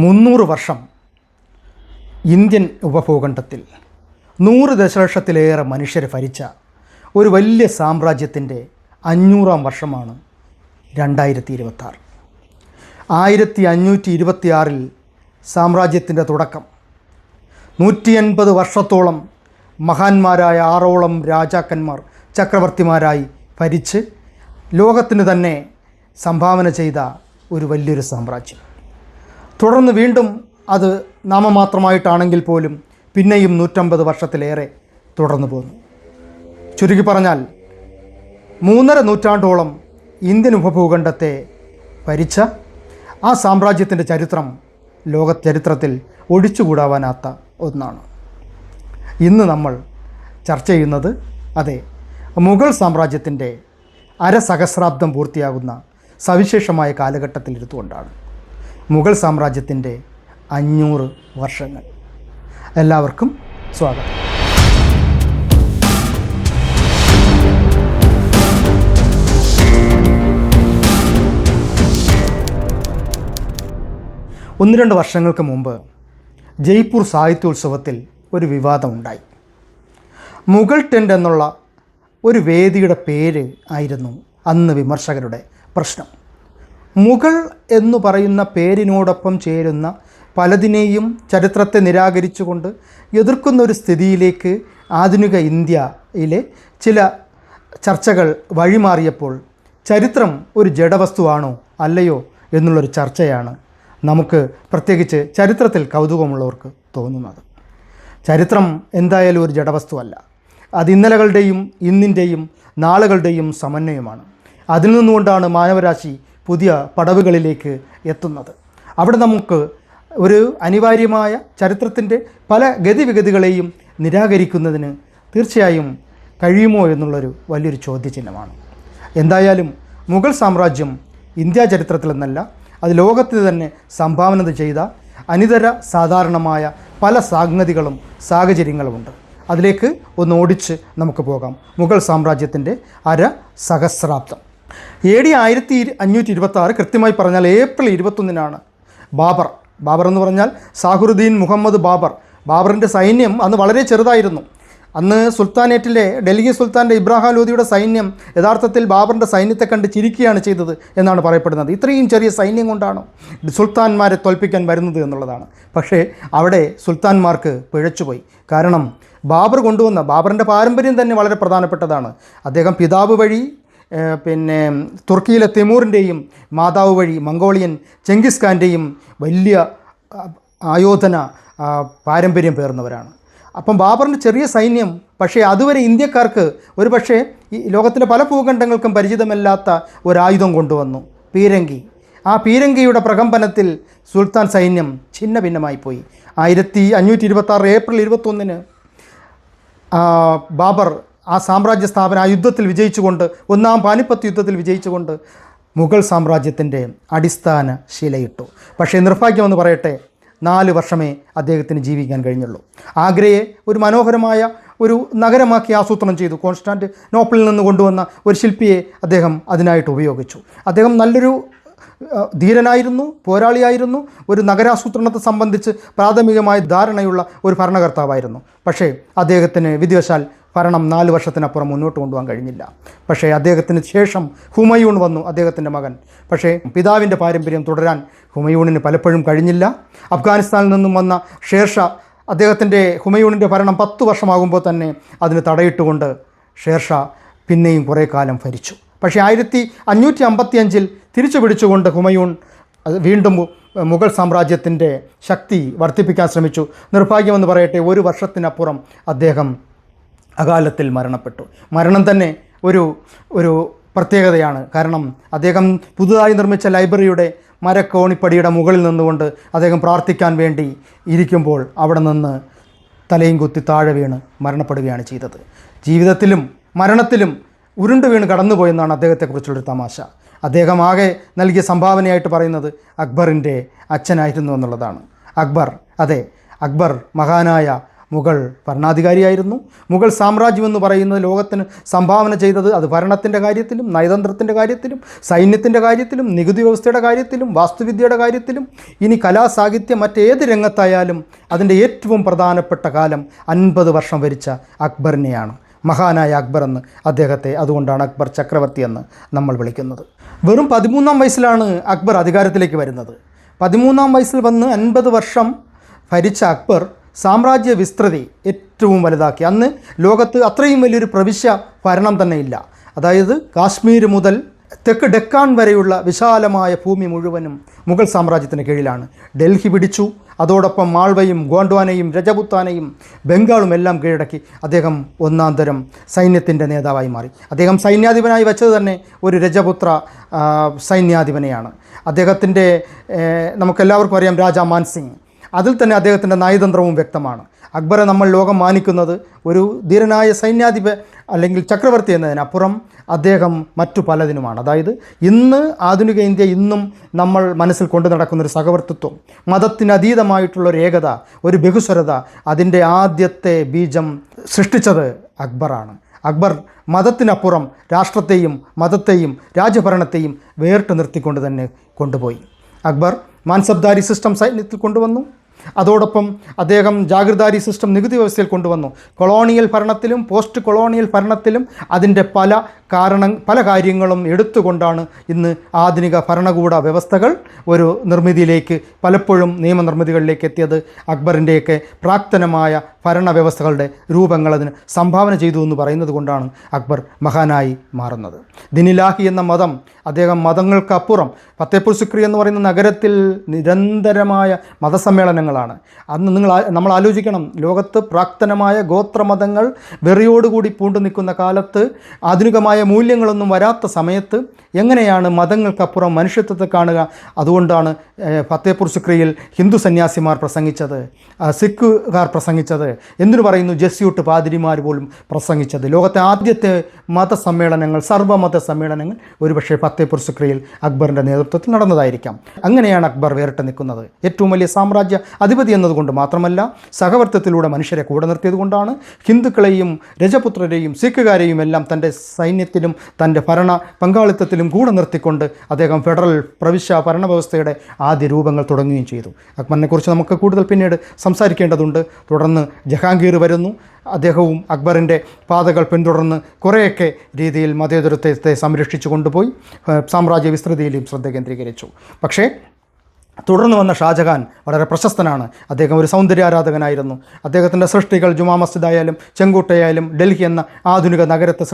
300 വർഷം ഇന്ത്യൻ ഉപഭൂഖണ്ഡത്തിൽ 100 ദശലക്ഷത്തിലേറെ മനുഷ്യരെ ഭരിച്ച ഒരു വലിയ സാമ്രാജ്യത്തിൻ്റെ 500-ാം വർഷമാണ് 2026. 1526 സാമ്രാജ്യത്തിൻ്റെ തുടക്കം. 180 വർഷത്തോളം മഹാന്മാരായ 6ഓളം രാജാക്കന്മാർ ചക്രവർത്തിമാരായി ഭരിച്ച് ലോകത്തിന് തന്നെ സംഭാവന ചെയ്ത ഒരു വലിയൊരു സാമ്രാജ്യം. തുടർന്ന് വീണ്ടും അത് നാമമാത്രമായിട്ടാണെങ്കിൽ പോലും പിന്നെയും 150 വർഷത്തിലേറെ തുടർന്നു പോന്നു. ചുരുക്കി പറഞ്ഞാൽ 3.5 നൂറ്റാണ്ടോളം ഇന്ത്യൻ ഉപഭൂഖണ്ഡത്തെ ഭരിച്ച ആ സാമ്രാജ്യത്തിൻ്റെ ചരിത്രം ലോക ചരിത്രത്തിൽ ഒഴിച്ചുകൂടാവാനാത്ത ഒന്നാണ്. ഇന്ന് നമ്മൾ ചർച്ച ചെയ്യുന്നത് അതെ മുഗൾ സാമ്രാജ്യത്തിൻ്റെ അരസഹസ്രാബ്ദം പൂർത്തിയാകുന്ന സവിശേഷമായ കാലഘട്ടത്തിലിരുത്തുകൊണ്ടാണ്. മുഗൾ സാമ്രാജ്യത്തിൻ്റെ 500 വർഷങ്ങൾ. എല്ലാവർക്കും സ്വാഗതം. ഒന്ന് രണ്ട് വർഷങ്ങൾക്ക് മുമ്പ് ജയ്പൂർ സാഹിത്യോത്സവത്തിൽ ഒരു വിവാദമുണ്ടായി. മുഗൾ ടെൻ്റ് എന്നുള്ള ഒരു വേദിയുടെ പേര് ആയിരുന്നു അന്ന് വിമർശകരുടെ പ്രശ്നം. മുഗൾ എന്നു പറയുന്ന പേരിനോടൊപ്പം ചേരുന്ന പലതിനെയും ചരിത്രത്തെ നിരാകരിച്ചുകൊണ്ട് എതിർക്കുന്ന ഒരു സ്ഥിതിയിലേക്ക് ആധുനിക ഇന്ത്യയിലെ ചില ചർച്ചകൾ വഴിമാറിയപ്പോൾ ചരിത്രം ഒരു ജഡവസ്തുവാണോ അല്ലയോ എന്നുള്ളൊരു ചർച്ചയാണ് നമുക്ക് പ്രത്യേകിച്ച് ചരിത്രത്തിൽ കൗതുകമുള്ളവർക്ക് തോന്നുന്നത്. ചരിത്രം എന്തായാലും ഒരു ജഡവസ്തുവല്ല. അത് ഇന്നലകളുടെയും ഇന്നിൻ്റെയും നാളുകളുടെയും സമന്വയമാണ്. അതിൽ നിന്നുകൊണ്ടാണ് മാനവരാശി പുതിയ പടവുകളിലേക്ക് എത്തുന്നത്. അവിടെ നമുക്ക് ഒരു അനിവാര്യമായ ചരിത്രത്തിൻ്റെ പല ഗതിവിഗതികളെയും നിരാകരിക്കുന്നതിന് തീർച്ചയായും കഴിയുമോ എന്നുള്ളൊരു വലിയൊരു ചോദ്യചിഹ്നമാണ്. എന്തായാലും മുഗൾ സാമ്രാജ്യം ഇന്ത്യ ചരിത്രത്തിൽ നിന്നല്ല, അത് ലോകത്തിന് തന്നെ സംഭാവന ചെയ്ത അനിതര സാധാരണമായ പല സംഗതികളും സാഹചര്യങ്ങളുമുണ്ട്. അതിലേക്ക് ഒന്ന് ഓടിച്ച് നമുക്ക് പോകാം. മുഗൾ സാമ്രാജ്യത്തിൻ്റെ അരസഹസ്രാബ്ദം. AD 1526, കൃത്യമായി പറഞ്ഞാൽ ഏപ്രിൽ 21-നാണ് ബാബർ എന്ന് പറഞ്ഞാൽ സാഹുറുദ്ദീൻ മുഹമ്മദ് ബാബറിൻ്റെ സൈന്യം അന്ന് വളരെ ചെറുതായിരുന്നു. അന്ന് സുൽത്താനേറ്റിലെ ഡൽഹി സുൽത്താൻ്റെ ഇബ്രാഹിം ലോധിയുടെ സൈന്യം യഥാർത്ഥത്തിൽ ബാബറിൻ്റെ സൈന്യത്തെ കണ്ട് ചിരിക്കുകയാണ് ചെയ്തത് എന്നാണ് പറയപ്പെടുന്നത്. ഇത്രയും ചെറിയ സൈന്യം കൊണ്ടാണ് സുൽത്താൻമാരെ തോൽപ്പിക്കാൻ വരുന്നത് എന്നുള്ളതാണ്. പക്ഷേ അവിടെ സുൽത്താൻമാർക്ക് പിഴച്ചുപോയി. കാരണം ബാബറിൻ്റെ പാരമ്പര്യം തന്നെ വളരെ പ്രധാനപ്പെട്ടതാണ്. അദ്ദേഹം പിതാവ് വഴി തുർക്കിയിലെ തിമൂറിൻ്റെയും മാതാവ് വഴി മംഗോളിയൻ ചെങ്കിസ് ഖാൻ്റെയും വലിയ ആയോധന പാരമ്പര്യം പേർന്നവരാണ്. അപ്പം ബാബറിൻ്റെ ചെറിയ സൈന്യം, പക്ഷേ അതുവരെ ഇന്ത്യക്കാർക്ക് ഒരു പക്ഷേ ഈ ലോകത്തിലെ പല ഭൂഖണ്ഡങ്ങൾക്കും പരിചിതമല്ലാത്ത ഒരായുധം കൊണ്ടുവന്നു, പീരങ്കി. ആ പീരങ്കിയുടെ പ്രകമ്പനത്തിൽ സുൽത്താൻ സൈന്യം ഛിന്ന ഭിന്നമായിപ്പോയി. 1526 ഏപ്രിൽ 21-ന് ബാബർ ആ സാമ്രാജ്യ സ്ഥാപനം ആ യുദ്ധത്തിൽ വിജയിച്ചുകൊണ്ട്, ഒന്നാം പാനിപ്പത്ത് യുദ്ധത്തിൽ വിജയിച്ചുകൊണ്ട് മുഗൾ സാമ്രാജ്യത്തിൻ്റെ അടിസ്ഥാന ശിലയിട്ടു. പക്ഷേ നിർഭാഗ്യമെന്ന് പറയട്ടെ, 4 വർഷമേ അദ്ദേഹത്തിന് ജീവിക്കാൻ കഴിഞ്ഞുള്ളൂ. ആഗ്രയെ ഒരു മനോഹരമായ ഒരു നഗരമാക്കി ആസൂത്രണം ചെയ്തു. കോൺസ്റ്റാന്റിനോപ്പിളിൽ നിന്ന് കൊണ്ടുവന്ന ഒരു ശില്പിയെ അദ്ദേഹം അതിനായിട്ട് ഉപയോഗിച്ചു. അദ്ദേഹം നല്ലൊരു ധീരനായിരുന്നു, പോരാളിയായിരുന്നു, ഒരു നഗരാസൂത്രണത്തെ സംബന്ധിച്ച് പ്രാഥമികമായ ധാരണയുള്ള ഒരു ഭരണകർത്താവായിരുന്നു. പക്ഷേ അദ്ദേഹത്തിന് വിധിവശാൽ ഭരണം 4 വർഷത്തിനപ്പുറം മുന്നോട്ട് കൊണ്ടുപോകാൻ കഴിഞ്ഞില്ല. പക്ഷേ അദ്ദേഹത്തിന് ശേഷം ഹുമയൂൺ വന്നു, അദ്ദേഹത്തിൻ്റെ മകൻ. പക്ഷേ പിതാവിൻ്റെ പാരമ്പര്യം തുടരാൻ ഹുമയൂണിന് പലപ്പോഴും കഴിഞ്ഞില്ല. അഫ്ഗാനിസ്ഥാനിൽ നിന്നും വന്ന ഷേർഷാ ഹുമയൂണിൻ്റെ ഭരണം 10 വർഷമാകുമ്പോൾ തന്നെ അതിന് തടയിട്ടുകൊണ്ട് ഷേർഷാ പിന്നെയും കുറേ കാലം ഭരിച്ചു. പക്ഷേ 1555 തിരിച്ചു പിടിച്ചുകൊണ്ട് ഹുമയൂൺ വീണ്ടും മുഗൾ സാമ്രാജ്യത്തിൻ്റെ ശക്തി വർദ്ധിപ്പിക്കാൻ ശ്രമിച്ചു. നിർഭാഗ്യമെന്ന് പറയട്ടെ, 1 വർഷത്തിനപ്പുറം അദ്ദേഹം അകാലത്തിൽ മരണപ്പെട്ടു. മരണം തന്നെ ഒരു പ്രത്യേകതയാണ്. കാരണം അദ്ദേഹം പുതുതായി നിർമ്മിച്ച ലൈബ്രറിയുടെ മരക്കോണിപ്പടിയുടെ മുകളിൽ നിന്നുകൊണ്ട് അദ്ദേഹം പ്രാർത്ഥിക്കാൻ വേണ്ടി ഇരിക്കുമ്പോൾ അവിടെ നിന്ന് തലയും കുത്തി താഴെ വീണ് മരണപ്പെടുകയാണ് ചെയ്തത്. ജീവിതത്തിലും മരണത്തിലും ഉരുണ്ടു വീണ് കടന്നുപോയെന്നാണ് അദ്ദേഹത്തെക്കുറിച്ചുള്ളൊരു തമാശ. അദ്ദേഹം ആകെ നൽകിയ സംഭാവനയായിട്ട് പറയുന്നത് അക്ബറിൻ്റെ അച്ഛനായിരുന്നു എന്നുള്ളതാണ്. അക്ബർ മഹാനായ മുഗൾ ഭരണാധികാരിയായിരുന്നു. മുഗൾ സാമ്രാജ്യം എന്ന് പറയുന്നത് ലോകത്തിന് സംഭാവന ചെയ്തത് അത് ഭരണത്തിൻ്റെ കാര്യത്തിലും നയതന്ത്രത്തിൻ്റെ കാര്യത്തിലും സൈന്യത്തിൻ്റെ കാര്യത്തിലും നികുതി വ്യവസ്ഥയുടെ കാര്യത്തിലും വാസ്തുവിദ്യയുടെ കാര്യത്തിലും ഇനി കലാസാഹിത്യം മറ്റേത് രംഗത്തായാലും അതിൻ്റെ ഏറ്റവും പ്രധാനപ്പെട്ട കാലം 50 വർഷം ഭരിച്ച അക്ബറിനെയാണ്. മഹാനായ അക്ബർ എന്ന് അദ്ദേഹത്തെ, അതുകൊണ്ടാണ് അക്ബർ ചക്രവർത്തി എന്ന് നമ്മൾ വിളിക്കുന്നത്. വെറും 13-ാം വയസ്സിലാണ് അക്ബർ അധികാരത്തിലേക്ക് വരുന്നത്. 13-ാം വയസ്സിൽ വന്ന് 50 വർഷം ഭരിച്ച അക്ബർ സാമ്രാജ്യ വിസ്തൃതി ഏറ്റവും വലുതാക്കി. അന്ന് ലോകത്ത് അത്രയും വലിയൊരു പ്രവിശ്യ ഭരണം തന്നെ ഇല്ല. അതായത് കാശ്മീർ മുതൽ തെക്ക് ഡെക്കാൻ വരെയുള്ള വിശാലമായ ഭൂമി മുഴുവനും മുഗൾ സാമ്രാജ്യത്തിന് കീഴിലാണ്. ഡൽഹി പിടിച്ചു. അതോടൊപ്പം മാൾവയും ഗോണ്ട്വാനയും രജപുത്താനയും ബംഗാളും എല്ലാം കീഴടക്കി. അദ്ദേഹം ഒന്നാം തരം സൈന്യത്തിൻ്റെ നേതാവായി മാറി. അദ്ദേഹം സൈന്യാധിപനായി വെച്ചത് തന്നെ ഒരു രജപുത്ര സൈന്യാധിപനെയാണ്. അദ്ദേഹത്തിൻ്റെ നമുക്കെല്ലാവർക്കും അറിയാം രാജാ മാൻസിംഗ്. അതിൽ തന്നെ അദ്ദേഹത്തിൻ്റെ നയതന്ത്രവും വ്യക്തമാണ്. അക്ബറെ നമ്മൾ ലോകം മാനിക്കുന്നത് ഒരു ധീരനായ സൈന്യാധിപ അല്ലെങ്കിൽ ചക്രവർത്തി എന്നതിനപ്പുറം അദ്ദേഹം മറ്റു പലതിനുമാണ്. അതായത് ഇന്ന് ആധുനിക ഇന്ത്യ ഇന്നും നമ്മൾ മനസ്സിൽ കൊണ്ടു നടക്കുന്നൊരു സഹവർത്തിത്വം, മതത്തിനതീതമായിട്ടുള്ളൊരു ഏകത, ഒരു ബഹുസ്വരത, അതിൻ്റെ ആദ്യത്തെ ബീജം സൃഷ്ടിച്ചത് അക്ബറാണ്. അക്ബർ മതത്തിനപ്പുറം രാഷ്ട്രത്തെയും മതത്തെയും രാജ്യഭരണത്തെയും വേറിട്ട് നിർത്തിക്കൊണ്ട് തന്നെ കൊണ്ടുപോയി. അക്ബർ മാൻസബ്ദാരി സിസ്റ്റം സൈന്യത്തിൽ കൊണ്ടുവന്നു. അതോടൊപ്പം അദ്ദേഹം ജാഗിർദാരി സിസ്റ്റം നികുതി വ്യവസ്ഥയിൽ കൊണ്ടുവന്നു. കൊളോണിയൽ ഭരണത്തിലും പോസ്റ്റ് കൊളോണിയൽ ഭരണത്തിലും അതിൻ്റെ പല കാര്യങ്ങളും എടുത്തുകൊണ്ടാണ് ഇന്ന് ആധുനിക ഭരണകൂട വ്യവസ്ഥകൾ ഒരു നിർമ്മിതിയിലേക്ക്, പലപ്പോഴും നിയമനിർമ്മിതികളിലേക്ക് എത്തിയത്. അക്ബറിൻ്റെയൊക്കെ പ്രാക്തനമായ ഭരണവ്യവസ്ഥകളുടെ രൂപങ്ങൾ അതിന് സംഭാവന ചെയ്തു എന്ന് പറയുന്നത് കൊണ്ടാണ് അക്ബർ മഹാനായി മാറുന്നത്. ദിനിലാഹി എന്ന മതം അദ്ദേഹം മതങ്ങൾക്കപ്പുറം ഫത്തേപൂർ സിക്രി എന്ന് പറയുന്ന നഗരത്തിൽ നിരന്തരമായ മതസമ്മേളനങ്ങളാണ്. അന്ന് നമ്മൾ ആലോചിക്കണം, ലോകത്ത് പ്രാക്തനമായ ഗോത്രമതങ്ങൾ വെറിയോടുകൂടി പൂണ്ടു നിൽക്കുന്ന കാലത്ത്, ആധുനികമായ മൂല്യങ്ങളൊന്നും വരാത്ത സമയത്ത് എങ്ങനെയാണ് മതങ്ങൾക്കപ്പുറം മനുഷ്യത്വത്തെ കാണുക? അതുകൊണ്ടാണ് ഫത്തേപൂർ സിക്രിയിൽ ഹിന്ദു സന്യാസിമാർ പ്രസംഗിച്ചത്, സിഖുകാർ പ്രസംഗിച്ചത്, എന്തിനു പറയുന്നു ജസ്യൂട്ട് പാതിരിമാർ പോലും പ്രസംഗിച്ചത്. ലോകത്തെ ആദ്യത്തെ മതസമ്മേളനങ്ങൾ, സർവ്വമത സമ്മേളനങ്ങൾ ഒരുപക്ഷെ ഫത്തേപൂർ സിക്രിയിൽ അക്ബറിൻ്റെ നേതൃത്വത്തിൽ നടന്നതായിരിക്കാം. അങ്ങനെയാണ് അക്ബർ വേറിട്ട് നിൽക്കുന്നത്. ഏറ്റവും വലിയ സാമ്രാജ്യ അധിപതി എന്നതുകൊണ്ട് മാത്രമല്ല, സഹവർത്തത്തിലൂടെ മനുഷ്യരെ കൂടെ നിർത്തിയത് കൊണ്ടാണ്. ഹിന്ദുക്കളെയും രജപുത്രരെയും സിഖുകാരെയും എല്ലാം തൻ്റെ സൈന്യത്തിലും തൻ്റെ ഭരണ പങ്കാളിത്തത്തിലും കൂടെ നിർത്തിക്കൊണ്ട് അദ്ദേഹം ഫെഡറൽ പ്രവിശ്യ ഭരണവ്യവസ്ഥയുടെ ആദ്യ രൂപങ്ങൾ തുടങ്ങുകയും ചെയ്തു. അക്ബറിനെക്കുറിച്ച് നമുക്ക് കൂടുതൽ പിന്നീട് സംസാരിക്കേണ്ടതുണ്ട്. തുടർന്ന് ജഹാംഗീർ വരുന്നു. അദ്ദേഹവും അക്ബറിൻ്റെ പാതകൾ പിന്തുടർന്ന് കുറേയൊക്കെ രീതിയിൽ മതേതരത്വത്തെ സംരക്ഷിച്ചു കൊണ്ടുപോയി സാമ്രാജ്യ വിസ്തൃതിയിലും ശ്രദ്ധ കേന്ദ്രീകരിച്ചു. പക്ഷേ തുടർന്ന് വന്ന ഷാജഹാൻ വളരെ പ്രശസ്തനാണ്. അദ്ദേഹം ഒരു സൗന്ദര്യാരാധകനായിരുന്നു. അദ്ദേഹത്തിൻ്റെ സൃഷ്ടികൾ ജുമാ മസ്ജിദായാലും ചെങ്കോട്ടയായാലും ഡൽഹി എന്ന ആധുനിക നഗരത്തെ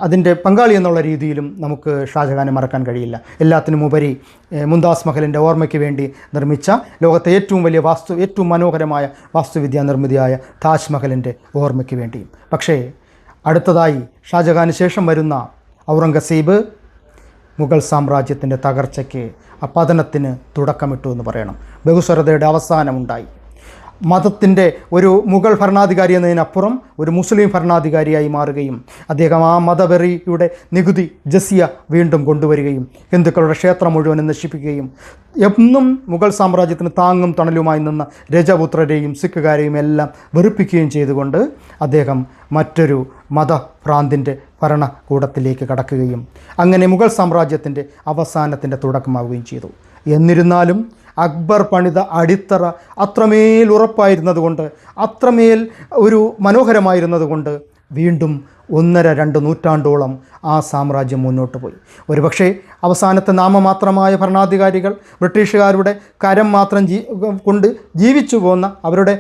അതിൻ്റെ പങ്കാളി എന്നുള്ള രീതിയിലും നമുക്ക് ഷാജഹാനെ മറക്കാൻ കഴിയില്ല. എല്ലാത്തിനും ഉപരി മുംതാസ് മഹലിൻ്റെ ഓർമ്മയ്ക്ക് വേണ്ടി നിർമ്മിച്ച ലോകത്തെ ഏറ്റവും വലിയ ഏറ്റവും മനോഹരമായ വാസ്തുവിദ്യാ നിർമ്മിതിയായ താജ്മഹലിൻ്റെ ഓർമ്മയ്ക്ക് വേണ്ടിയും. പക്ഷേ അടുത്തതായി ഷാജഹാന് ശേഷം വരുന്ന ഔറംഗസീബ് മുഗൾ സാമ്രാജ്യത്തിൻ്റെ തകർച്ചയ്ക്ക്, പതനത്തിന് തുടക്കമിട്ടു എന്ന് പറയണം. ബഹുസ്വരതയുടെ അവസാനമുണ്ടായി. മതത്തിൻ്റെ ഒരു മുഗൾ ഭരണാധികാരി എന്നതിനപ്പുറം ഒരു മുസ്ലിം ഭരണാധികാരിയായി മാറുകയും അദ്ദേഹം ആ മതവെറിയുടെ നികുതി ജസിയ വീണ്ടും കൊണ്ടുവരികയും ഹിന്ദുക്കളുടെ ക്ഷേത്രം മുഴുവനും നശിപ്പിക്കുകയും എന്നും മുഗൾ സാമ്രാജ്യത്തിന് താങ്ങും തണലുമായി നിന്ന രജപുത്രരെയും സിഖുകാരെയും എല്ലാം വെറുപ്പിക്കുകയും ചെയ്തുകൊണ്ട് അദ്ദേഹം മറ്റൊരു മതഭ്രാന്തിൻ്റെ ഭരണകൂടത്തിലേക്ക് കടക്കുകയും അങ്ങനെ മുഗൾ സാമ്രാജ്യത്തിൻ്റെ അവസാനത്തിൻ്റെ തുടക്കമാവുകയും ചെയ്തു. എന്നിരുന്നാലും അക്ബർ പണിത അടിത്തറ അത്രമേൽ ഉറപ്പായിരുന്നതുകൊണ്ട്, അത്രമേൽ ഒരു മനോഹരമായിരുന്നതുകൊണ്ട് വീണ്ടും 1.5 നൂറ്റാണ്ടോളം ആ സാമ്രാജ്യം മുന്നോട്ട് പോയി. ഒരുപക്ഷെ അവസാനത്തെ നാമമാത്രമായ ഭരണാധികാരികൾ ബ്രിട്ടീഷുകാരുടെ കരം മാത്രം കൊണ്ട് ജീവിച്ചു പോന്ന, അവരുടെ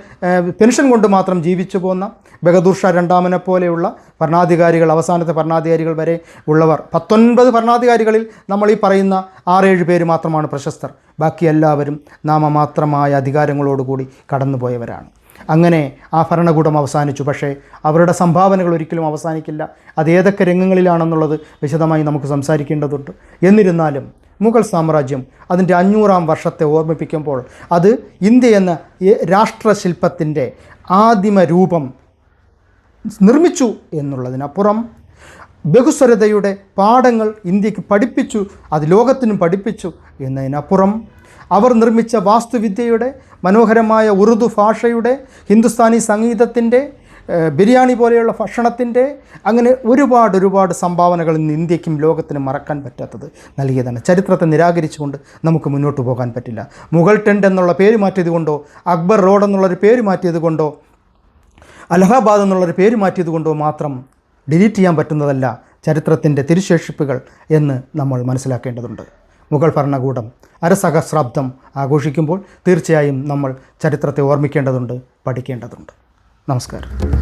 പെൻഷൻ കൊണ്ട് മാത്രം ജീവിച്ചു പോന്ന ബഹദൂർ ഷാ രണ്ടാമനെ പോലെയുള്ള ഭരണാധികാരികൾ, അവസാനത്തെ ഭരണാധികാരികൾ വരെ ഉള്ളവർ, 19 ഭരണാധികാരികളിൽ നമ്മൾ ഈ പറയുന്ന 6-7 പേര് മാത്രമാണ് പ്രശസ്തർ. ബാക്കി എല്ലാവരും നാമമാത്രമായ അധികാരങ്ങളോടുകൂടി കടന്നുപോയവരാണ്. അങ്ങനെ ആ ഭരണകൂടം അവസാനിച്ചു. പക്ഷേ അവരുടെ സംഭാവനകൾ ഒരിക്കലും അവസാനിക്കില്ല. അത് ഏതൊക്കെ രംഗങ്ങളിലാണെന്നുള്ളത് വിശദമായി നമുക്ക് സംസാരിക്കേണ്ടതുണ്ട്. എന്നിരുന്നാലും മുഗൾ സാമ്രാജ്യം അതിൻ്റെ 500-ാം വർഷത്തെ ഓർമ്മിപ്പിക്കുമ്പോൾ അത് ഇന്ത്യ എന്ന രാഷ്ട്രശില്പത്തിൻ്റെ ആദിമ രൂപം നിർമ്മിച്ചു എന്നുള്ളതിനപ്പുറം ബഹുസ്വരതയുടെ പാഠങ്ങൾ ഇന്ത്യക്ക് പഠിപ്പിച്ചു, അത് ലോകത്തിനും പഠിപ്പിച്ചു എന്നതിനപ്പുറം അവർ നിർമ്മിച്ച വാസ്തുവിദ്യയുടെ, മനോഹരമായ ഉറുദു ഭാഷയുടെ, ഹിന്ദുസ്ഥാനി സംഗീതത്തിൻ്റെ, ബിരിയാണി പോലെയുള്ള ഭക്ഷണത്തിൻ്റെ, അങ്ങനെ ഒരുപാട് സംഭാവനകൾ ഇന്ന് ഇന്ത്യക്കും ലോകത്തിനും മറക്കാൻ പറ്റാത്തത് നൽകിയതാണ്. ചരിത്രത്തെ നിരാകരിച്ചുകൊണ്ട് നമുക്ക് മുന്നോട്ട് പോകാൻ പറ്റില്ല. മുഗൾ ടെൻറ്റ് എന്നുള്ള പേര് മാറ്റിയത് കൊണ്ടോ, അക്ബർ റോഡ് എന്നുള്ളൊരു പേര് മാറ്റിയത് കൊണ്ടോ, അലഹാബാദ് എന്നുള്ളൊരു പേര് മാറ്റിയത് കൊണ്ടോ മാത്രം ഡിലീറ്റ് ചെയ്യാൻ പറ്റുന്നതല്ല ചരിത്രത്തിൻ്റെ തിരുശേഷിപ്പുകൾ എന്ന് നമ്മൾ മനസ്സിലാക്കേണ്ടതുണ്ട്. മുഗൾ ഭരണകൂടം അരസഹസ്രാബ്ദം ആഘോഷിക്കുമ്പോൾ തീർച്ചയായും നമ്മൾ ചരിത്രത്തെ ഓർമ്മിക്കേണ്ടതുണ്ട്, പഠിക്കേണ്ടതുണ്ട്. നമസ്കാരം.